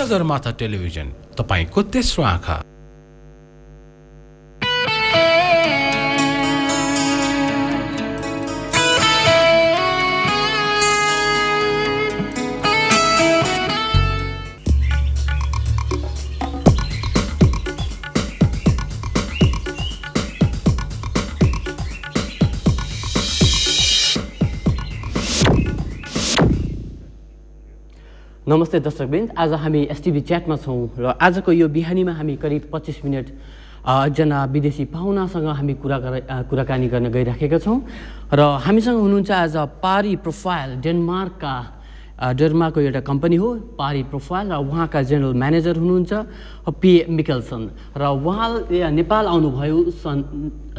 Sagarmatha television तपाईको तेस्रो आँखा। नमस्ते दर्शकवृन्द, आज हामी एसटिभी च्याटमा छौँ र आजको यो बिहानीमा हामी करिब 25 मिनट एकजना विदेशी पाहुनासँग हामी कुराकानी गर्न गइराखेका छौँ र हामीसँग हुनुहुन्छ आज पारी प्रोफाइल डेनमार्कको एउटा कम्पनी हो पारी प्रोफाइल र उहाँका जेनरल म्यानेजर हुनुहुन्छ पी मिकेल्सन र उहाँ नेपाल आउनुभयो सन्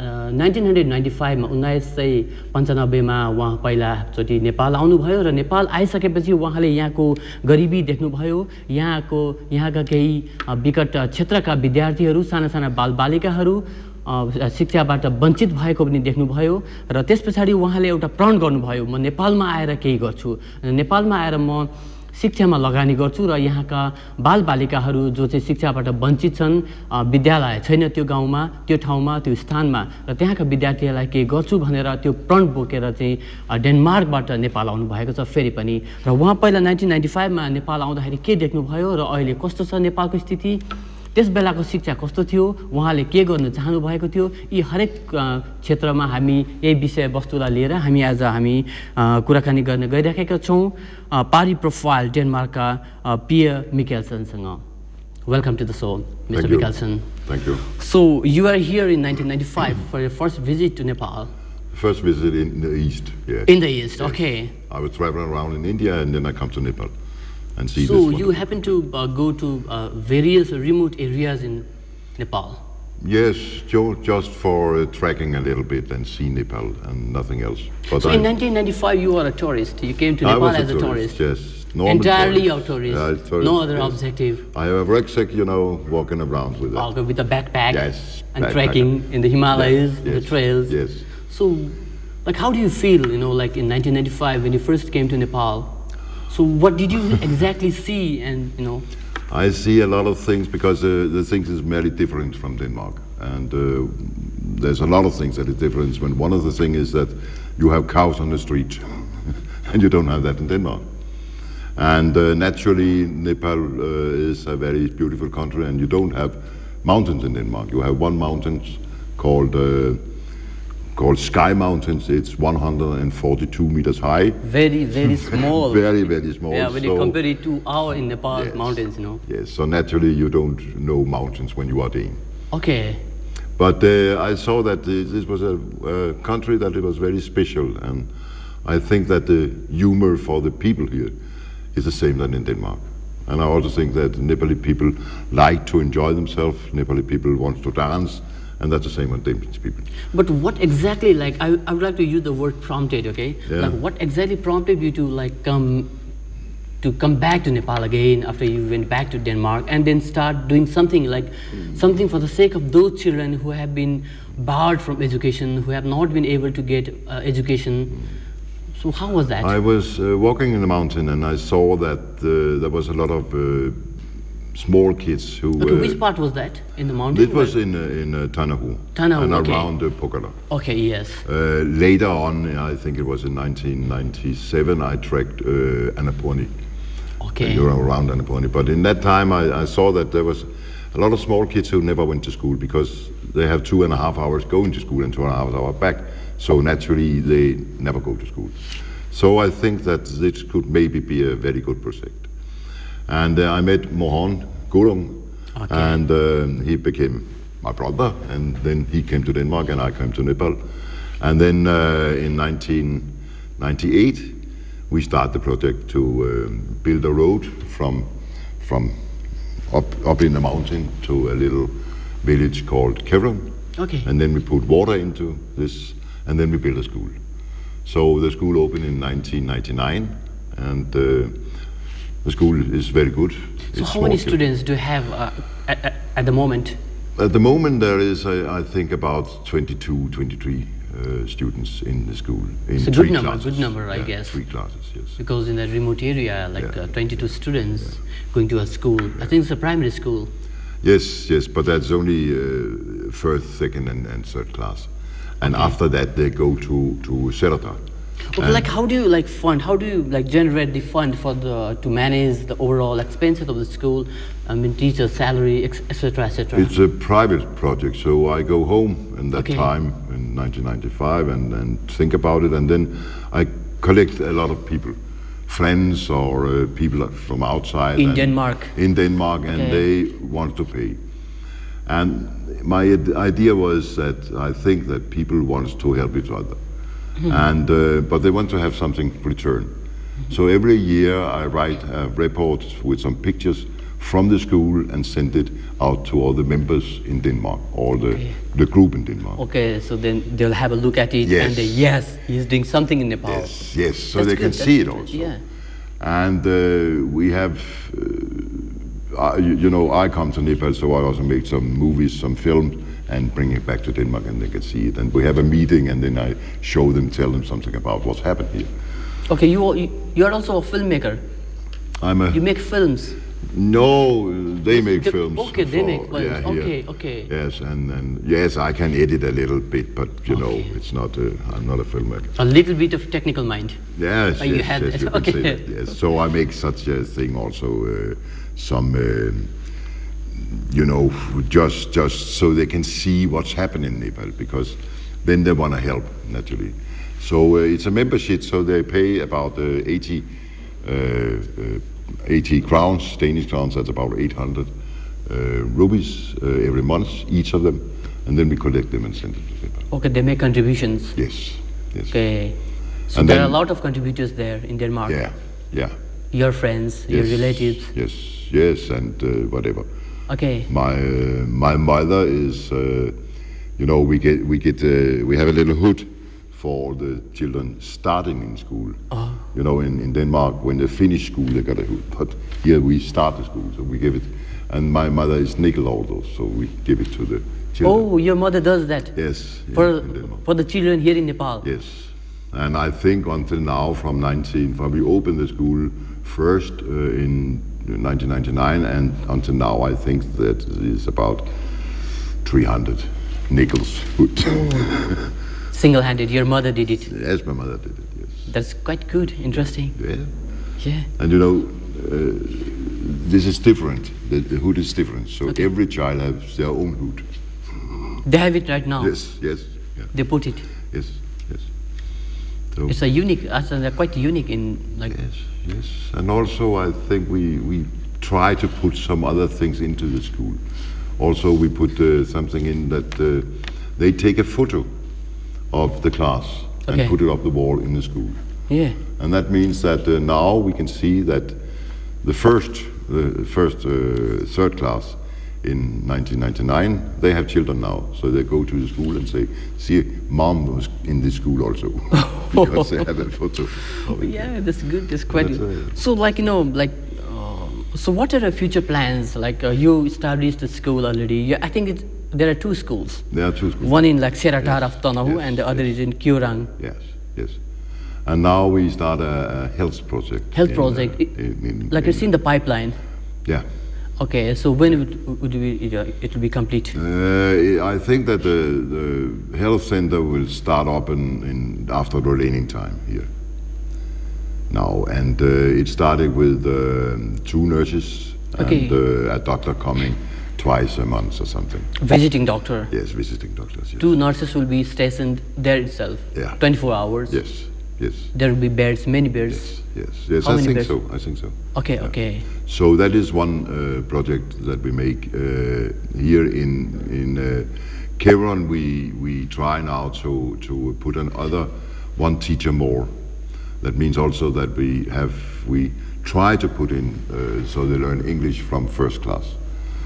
1995 मा 1995 मा उहाँ पहिलाचोटि नेपाल आउनुभयो र नेपाल आइसकेपछि उहाँले यहाँको गरिबी देख्नुभयो, यहाँका केही विकट क्षेत्रका विद्यार्थीहरू, साना साना बालबालिकाहरू शिक्षाबाट वञ्चित भएको पनि देख्नुभयो र त्यस पछाडि उहाँले एउटा प्रण गर्नुभयो, म नेपालमा आएर केही गर्छु, नेपालमा आएर म शिक्षामा लगानी गर्छु र यहाँका बालबालिकाहरू जो चाहिँ शिक्षाबाट वञ्चित छन्, विद्यालय छैन त्यो गाउँमा, त्यो ठाउँमा, त्यो स्थानमा र त्यहाँका विद्यार्थीहरूलाई केही गर्छु भनेर त्यो प्रण बोकेर चाहिँ डेनमार्कबाट नेपाल आउनुभएको छ फेरि पनि। र उहाँ पहिला 1995 मा नेपाल आउँदाखेरि के देख्नुभयो र अहिले कस्तो छ नेपालको स्थिति, त्यस बेलाको शिक्षा कस्तो थियो, उहाँले के गर्न चाहनु भएको थियो, यी हरेक क्षेत्रमा हामी यही विषयवस्तुलाई लिएर हामी कुराकानी गर्न गइरहेका छौँ पारी प्रोफाइल डेनमार्कका पियर मिकेल्सनसँग। Welcome to the show, Mr. Mikkelsen. Thank you. So you are here in 1995 for your first visit to Nepal. First visit in the East, yes. In the East, yes. Okay. I was traveling around in India and then I come to Nepal and see so this. So you happen to go to various remote areas in Nepal? Yes, just for tracking a little bit and see Nepal and nothing else. But so in 1995 you were a tourist. You came to Nepal as a tourist. Yes. Entirely a tourist. Tourist. No other yes. objective. I have a rucksack, walking around with it. Okay, with a backpack. Yes. And trekking in the Himalayas, yes. in the trails. Yes. So, like, how do you feel, like in 1995 when you first came to Nepal? So what did you exactly see and, I see a lot of things because the things is very different from Denmark. And there's a lot of things that are different. When one of the things is that you have cows on the street and you don't have that in Denmark. And naturally, Nepal is a very beautiful country and you don't have mountains in Denmark. You have one mountain called Sky Mountains. It's 142 meters high. Very, very small. Very, very small. Yeah, when you compare it to our in Nepal yes, mountains, Yes, so naturally you don't know mountains when you are there. Okay. But I saw that this was a country that it was very special, and I think that the humor for the people here is the same than in Denmark. And I also think that Nepali people like to enjoy themselves. Nepali people want to dance. And that's the same with Danish people. But what exactly, I would like to use the word prompted, okay? Yeah. Like, what exactly prompted you to come back to Nepal again after you went back to Denmark and then start doing something something for the sake of those children who have been barred from education, who have not been able to get education? So how was that? I was walking in the mountain and I saw that there was a lot of small kids who... Okay, which part was that? In the mountain? It was in Tanahu. Tanahu, and okay. around Pokala. Okay, yes. Later on, I think it was in 1997, I tracked Annapurni. Okay. Around Annapurni. But in that time, I saw that there was a lot of small kids who never went to school because they have 2.5 hours going to school and 2.5 hours back. So naturally, they never go to school. So I think that this could maybe be a very good project. And I met Mohan Gurung, okay. and he became my brother, and then he came to Denmark and I came to Nepal. And then in 1998, we started the project to build a road from up in the mountain to a little village called Kevron. Okay. And then we put water into this, and then we built a school. So the school opened in 1999, and the school is very good. So how many students do you have at the moment? At the moment there is, I think, about 22, 23 students in the school. It's a good number, I Yeah, guess. 3 classes, yes. Because in that remote area, like 22 students going to a school, I think it's a primary school. Yes, yes, but that's only first, second, and third class. And after that, they go to Shelter. Okay, like how do you like fund? How do you like generate the fund for to manage the overall expenses of the school? I mean, teacher salary, etc., etc. It's a private project, so I go home in that Okay. time in 1995 and think about it, and then I collect a lot of people, friends or people from outside. In Denmark? In Denmark, and Okay. they want to pay. And my idea was that I think that people want to help each other, and but they want to have something return. So every year I write a report with some pictures from the school and send it out to all the members in Denmark, all the group in Denmark. Okay, so then they'll have a look at it Yes. and they, yes, he's doing something in Nepal. Yes, yes, so That's they good, can that's see it good, also. yeah. And we have, you know, I come to Nepal, so I also make some movies, some films, and bring it back to Denmark, and they can see it. And we have a meeting, and then I show them, tell them something about what's happened here. Okay, you are also a filmmaker. You make films. No, they make films. Okay, they make films. Yeah, okay, here. okay. Yes, and yes, I can edit a little bit, but you know, it's not. I'm not a filmmaker. A little bit of technical mind. Yes, you yes, had yes, that. you can say Okay. that, yes. So I make such a thing also, some, you know, just so they can see what's happening in Nepal, because then they want to help, naturally. So it's a membership, so they pay about 80 crowns, Danish crowns, that's about 800 rupees every month, each of them, and then we collect them and send it to Nepal. Okay, they make contributions. Yes, yes. Okay. So And there are then- a lot of contributors there in Denmark. Yeah, yeah. Your friends, your Yes, relatives. Yes, yes, and whatever. Okay. My mother is, you know, we have a little hood for the children starting in school. You know, in Denmark, when they finish school, they got a hood. But here we start the school, so we give it. And my mother is nickel also, so we give it to the children. Oh, your mother does that? Yes, in Denmark. For the children here in Nepal? Yes. And I think until now, from we opened the school first in 1999, and until now, I think that is about 300 nickels hood. Single-handed, your mother did it? Yes, my mother did it, yes. That's quite good, interesting. Yeah. Yeah. And you know, this is different. The hood is different. So every child has their own hood. They have it right now? Yes, yes. Yeah. They put it? Yes, yes. So, It's a unique, they're quite unique in like... yes, yes. And also I think we try to put some other things into the school. Also we put something in that they take a photo of the class and put it up the wall in the school. Yeah. And that means that now we can see that the first third class in 1999, they have children now. So they go to the school and say, see, mom was in this school also. Because they have a photo. Yeah, that's good. That's quite That's good. So like, you know, like, so what are the future plans? Like you established a school already. Yeah, I think there are 2 schools. There are 2 schools. One in like Seratar of Tanahu Yes, and the other is in Kyorang. Yes, yes. And now we start a health project. Health project. Like it's in the pipeline. Yeah. Okay, so when it will be complete? I think that the health center will start up after the raining time here. Now, and it started with 2 nurses and a doctor coming twice a month or something. Visiting doctor? Yes, visiting doctors, yes. 2 nurses will be stationed there itself? Yeah. 24 hours? Yes, yes. There will be beds, many beds? Yes, How I many think beds? so, I think so. Okay, okay. So that is one project that we make here in Kevron. We try now to put one teacher more. That means also that we try to put in so they learn English from first class.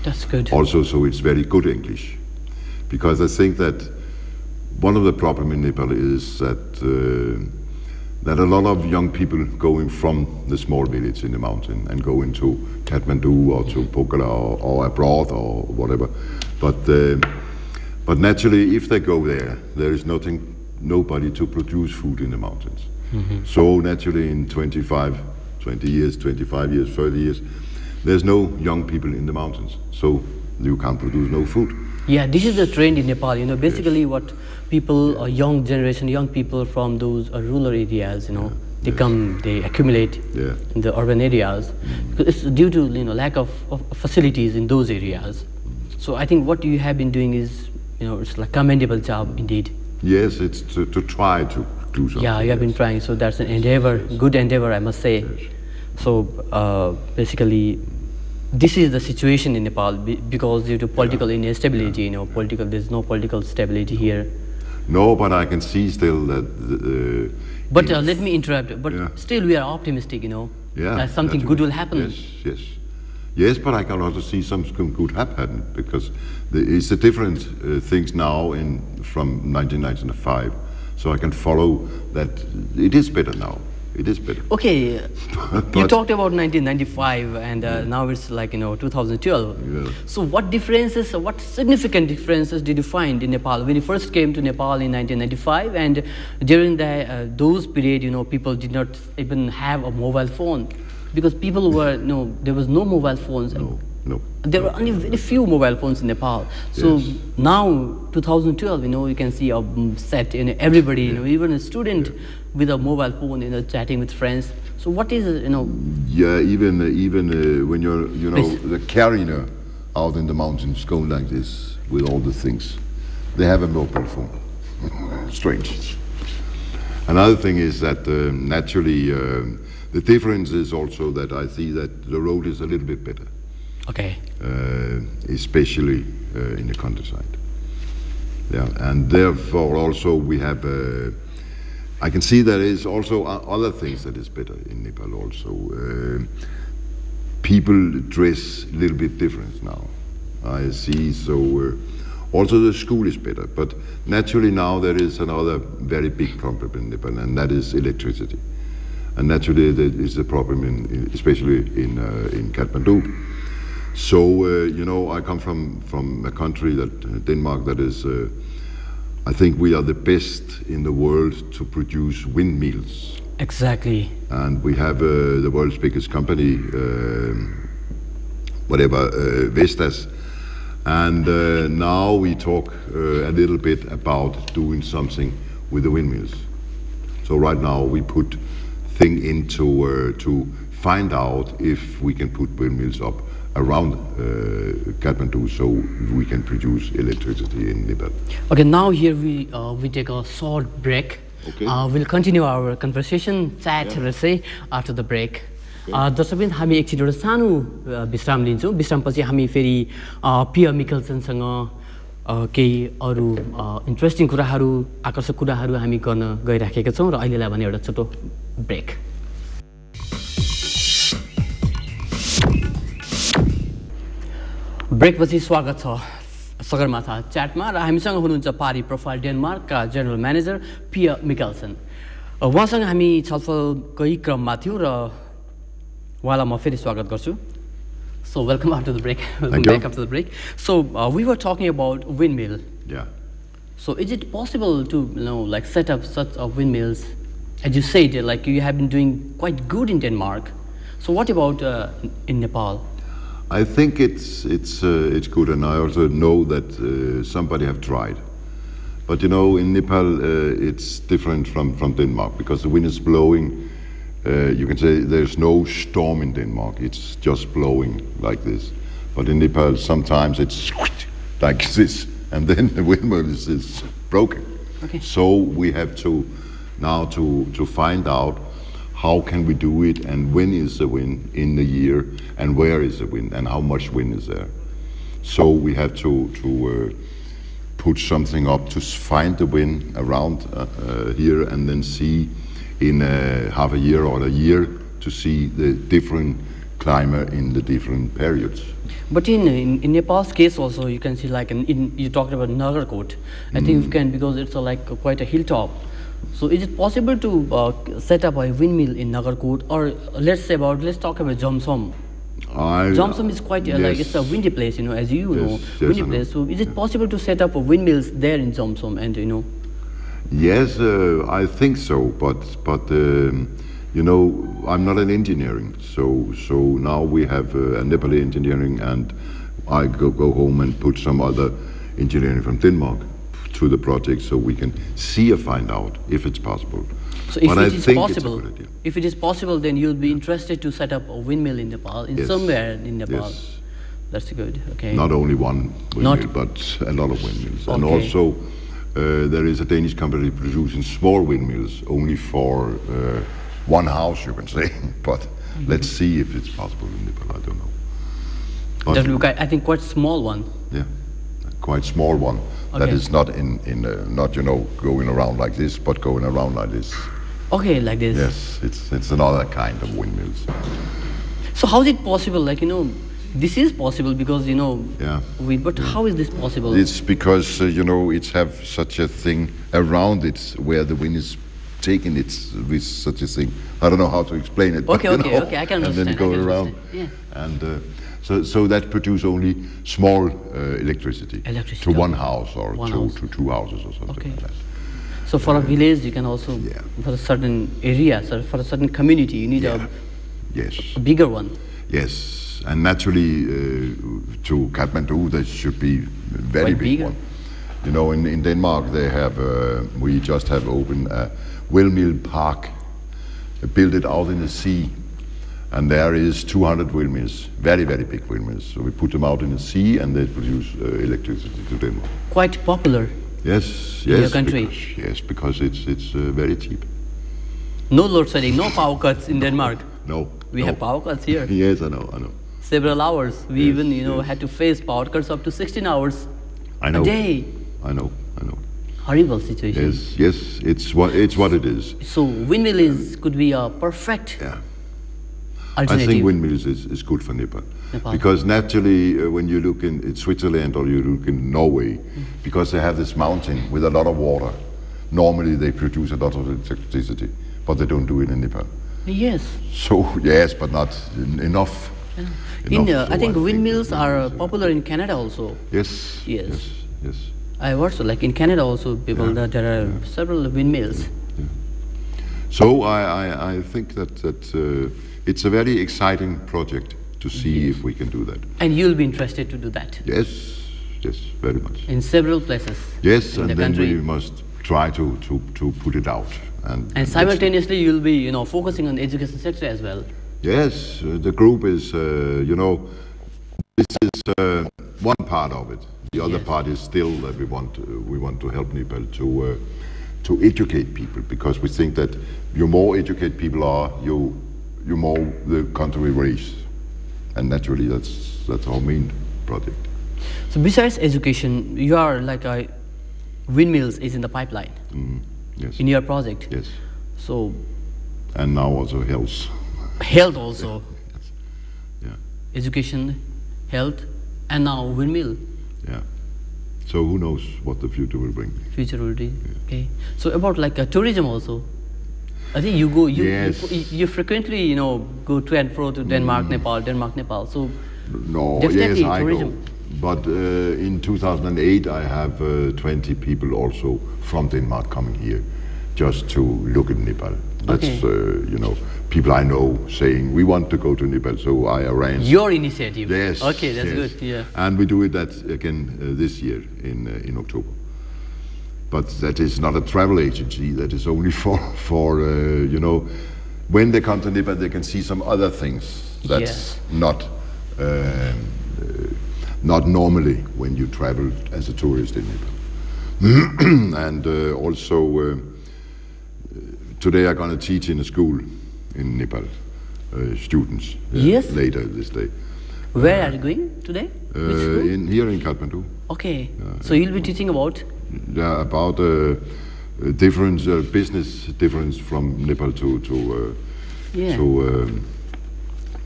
That's good. Also, so it's very good English, because I think that one of the problems in Nepal is that a lot of young people going from the small village in the mountain and go into Kathmandu or to Pokhara or abroad or whatever. But naturally, if they go there is nobody to produce food in the mountains. So naturally in 25 years, 25 years, 30 years, there's no young people in the mountains. So you can't produce no food. Yeah, this is the trend in Nepal, you know, basically what people, young generation, young people from those rural areas, you know, they come, they accumulate in the urban areas. Because it's due to, you know, lack of facilities in those areas. So I think what you have been doing is, you know, it's like commendable job indeed. Yes, it's to try to do something. Yeah, you have been trying, so that's an endeavor, good endeavor, I must say. So basically, this is the situation in Nepal because due to political instability, you know, there's no political stability here. No, but I can see still that. But let me interrupt. But still, we are optimistic, you know. That something good will happen. Yes, but I can also see something good happen because it's the different things now from 1995. So I can follow that it is better now. It is better. Okay, you talked about 1995 and now it's like, you know, 2012. So what differences, what significant differences did you find in Nepal when you first came to Nepal in 1995 and during those period, you know, people did not even have a mobile phone because people were, there was no mobile phones. No. There were only very few mobile phones in Nepal. So now, 2012, you know, you can see a set, you know, everybody, you know, even a student with a mobile phone, you know, chatting with friends. So what is, you know? Yeah, even when you're, you know, the carrier out in the mountains going like this with all the things, they have a mobile phone. Strange. Another thing is that naturally, the difference is also that I see that the road is a little bit better. Okay. Especially in the countryside. Yeah, and therefore also we have. I can see there is also other things that is better in Nepal also. People dress a little bit different now. I see. So also the school is better, but naturally now there is another very big problem in Nepal, and that is electricity. And naturally that is the problem especially in Kathmandu. So, you know, I come from a country Denmark, that is, I think we are the best in the world to produce windmills. Exactly. And we have the world's biggest company, Vestas. And now we talk a little bit about doing something with the windmills. So right now we put thing into to find out if we can put windmills up around Kathmandu so we can produce electricity in Nepal. Okay, now here we take a short break. Okay. We'll continue our conversation, chat, let's say, after the break. दर्शकबिन हामी एकछिन एउटा सानो विश्राम लिन्छौँ विश्रामपछि हामी फेरि पियर मिकल्सनसँग केही अरू इन्ट्रेस्टिङ कुराहरू आकर्षक कुराहरू हामी गर्न गइराखेका छौँ र अहिलेलाई भने एउटा छोटो ब्रेक ब्रेकपछि स्वागत छ सगरमाथा च्याटमा र हामीसँग हुनुहुन्छ पारी प्रोफाइल डेनमार्कका जनरल म्यानेजर पियर मिकल्सन उहाँसँग हामी छलफलकै क्रममा थियौँ र उहाँलाई म फेरि स्वागत गर्छु So welcome after the break. Welcome back after the break. So we were talking about windmill. Yeah. So is it possible to like set up such windmills? As you said, like you have been doing quite good in Denmark. So what about in Nepal? I think it's good, and I also know that somebody have tried. But you know, in Nepal it's different from Denmark because the wind is blowing. You can say there's no storm in Denmark, it's just blowing like this. But in Nepal sometimes it's like this, and then the windmill is broken. Okay. So we have to now to find out how can we do it, and when is the wind in the year, and where is the wind, and how much wind is there. So we have to put something up to find the wind around here, and then see in half a year or a year to see the different climate in the different periods. But in Nepal's case also, you can see like you talked about Nagarkot. I think you can, because it's quite a hilltop. So is it possible to set up a windmill in Nagarkot, or let's talk about Jomsom. Jomsom is quite like it's a windy place, as you know, windy place. So is it possible to set up windmills there in Jomsom, and Yes, I think so, but you know, I'm not an engineering, so now we have a Nepali engineering, and I go home and put some other engineering from Denmark to the project, so we can see or find out if it's possible. So if but it I is think possible, it's a good idea. if it is possible, then you'll be interested to set up a windmill in Nepal, Yes. somewhere in Nepal. Yes. That's good. Okay. Not only one Not- windmill, but a lot of windmills. And Okay. also, there is a Danish company producing small windmills, only for one house, you can say. But let's see if it's possible in Nepal. I don't know. But, That look, I think, quite small one. yeah, a quite small one. That Okay. is not not going around like this, but going around like this. Okay, like this. Yes, it's another kind of windmills. So how is it possible? Like, this is possible because, Yeah. but how is this possible? It's because it's have such a thing around it where the wind is taking it with such a thing. I don't know how to explain it. Okay, but, okay, I can and then understand, go I can around, understand, yeah. and so that produce only small electricity Electricity, to one okay. house or One to, house. to two houses or something Okay. like that. So for a village, you can also, Yeah. for a certain area, so for a certain community, you need Yeah. Yes. a bigger one. Yes, and naturally to Kathmandu there should be a very Quite big bigger. one. In Denmark they have we just have opened a windmill park, built it out in the sea, and there is 200 windmills, very very big windmills. So we put them out in the sea, and they produce electricity to Denmark. Quite popular. Yes, In your yes, country? because it's very cheap. No load shedding, no power cuts in Denmark. No, We no. have power cuts here. Yes, I know. Several hours. We Yes, even, yes. had to face power cuts up to 16 hours I know. a day. I know. Horrible situation. Yes, it's what it is. So windmill could be a perfect Yeah. I alternative. think windmills is good for Nepal. Nepal. Because naturally, when you look in Switzerland or you look in Norway, because they have this mountain with a lot of water, normally they produce a lot of electricity, but they don't do it in Nepal. Yes. So, yes, but not enough. In, Enough, I so think windmills that are windmills, popular in Canada also. Yes. Yes. Yes. I heard so, like in Canada also, people, Yeah. that there are several windmills. So I think that it's a very exciting project to see if we can do that. And you'll be interested to do that Yes, very much. in several places Yes, in and the then country. we must try to put it out. And let's see. Simultaneously, you'll be, focusing on the education sector as well. Yes, the group is, this is one part of it. The other Yes. part is still that we want to help Nepal to educate people, because we think that the more educated people are, you more the country will raise, and naturally that's our main project. So besides education, you are like windmills is in the pipeline Yes, in your project. yes, So and now also health. health also, Yeah, education, health, and now windmill. yeah. So who knows what the future will bring? Future will be okay. So about like tourism also. I think you go, Yes. you frequently, go to and fro to Denmark, Nepal. So No, Definitely yes, I tourism. go. But in 2008, I have 20 people also from Denmark coming here just to look at Nepal. That's, Okay. people I know saying, we want to go to Nepal, so I arranged. your initiative. Yes. Okay, that's yes. good. Yeah. And we do it that again this year in October. But that is not a travel agency. That is only for when they come to Nepal, they can see some other things. That's not normally when you travel as a tourist in Nepal. And also today I'm going to teach in a school in Nepal, students. Yes. Later this day. Where are you going today? Which school? Here in Kathmandu. Okay. So you'll be teaching about. Yeah, about difference, business difference from Nepal to Yeah.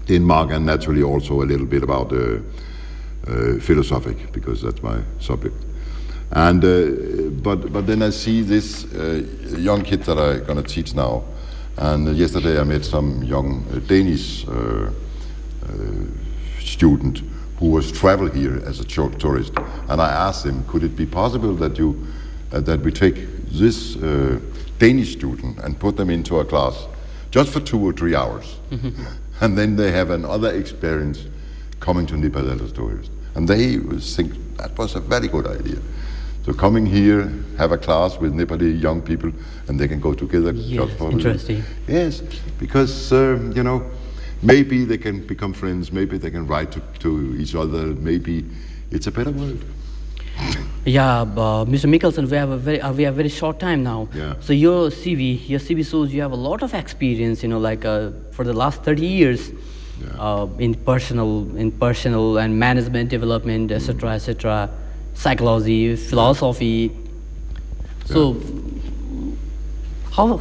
Denmark, and naturally also a little bit about philosophic, because that's my subject. And but then I see this young kid that I'm gonna teach now, and yesterday I met some young Danish student who was travel here as a tourist, and I asked him, could it be possible that that we take this Danish student and put them into a class just for 2 or 3 hours. And then they have another experience coming to Nepal as a tourist. And they think that was a very good idea. So coming here, have a class with Nepali young people, and they can go together. Yes, just for interesting. Yes, because, you know, maybe they can become friends, maybe they can write to each other, maybe it's a better world. Yeah, Mr. Mikkelsen, we have very short time now. Yeah. So your CV shows you have a lot of experience. You know, like for the last 30 years, in personal and management development, etc., etc., psychology, philosophy. So, how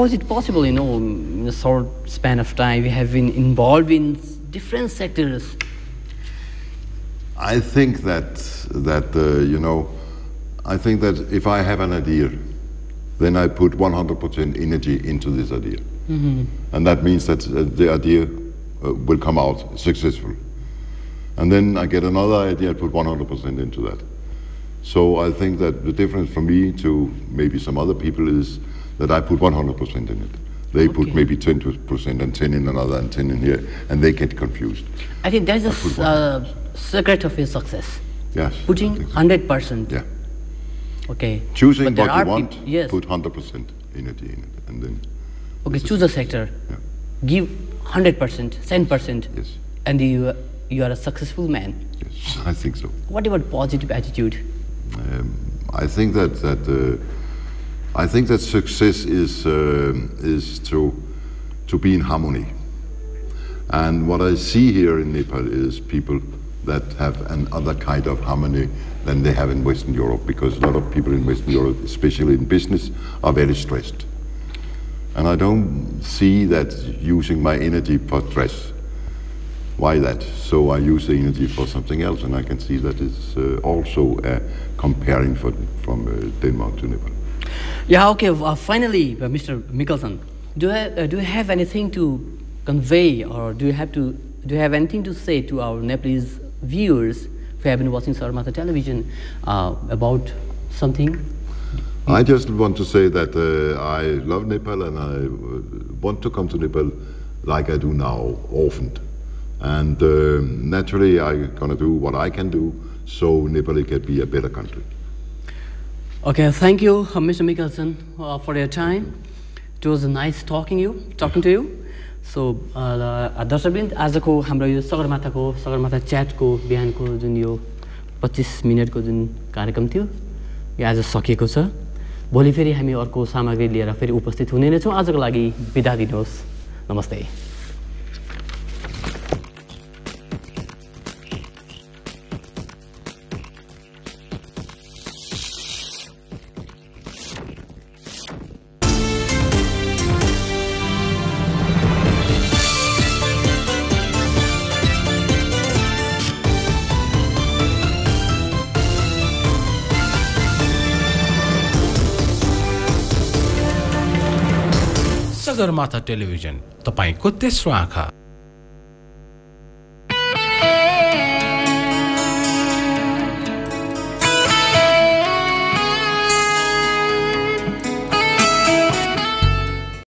is it possible? You know, in a short span of time, we have been involved in different sectors. I think that you know, I think that if I have an idea, then I put 100% energy into this idea, and that means that the idea will come out successful. And then I get another idea, I put 100% into that. So I think that the difference from me to maybe some other people is that I put 100% in it. They put maybe 10% and 10 in another and 10 in here, and they get confused. I think that's the secret of your success. Yes. Putting 100%. Yeah. Okay. Choosing what you want, yes. put 100% energy in it, and then. Okay, choose a sector. Yeah. Give 100%, 10%. Yes. And you are a successful man. Yes, I think so. What about positive attitude? I think that success is to be in harmony. And what I see here in Nepal is people that have another kind of harmony than they have in Western Europe, because a lot of people in Western Europe, especially in business, are very stressed. And I don't see that using my energy for stress. Why that? So I use the energy for something else, and I can see that it's also comparing from Denmark to Nepal. Yeah, okay. Finally, Mr. Mikkelsen, do you have anything to convey, or do you have anything to say to our Nepalese viewers who have been watching Sagarmatha television about something? I just want to say that I love Nepal, and I want to come to Nepal like I do now, often. And naturally, I'm going to do what I can do so Nepal can be a better country. Okay, thank you, Mr. Mikkelsen, for your time. It was nice talking to you. So, दर्शकवृन्द आजको हाम्रो यो सगरमाथा च्याटको बिहानको जुन यो 25 मिनटको जुन कार्यक्रम थियो, यो आज सकिएको छ। भोलि फेरि हामी अर्को सामग्री लिएर फेरि उपस्थित हुने नै छौँ। आजको लागि बिदा दिनुहोस्। नमस्ते। सगरमाथा टेलिभिजन, तपाईको तेस्रो आँखा।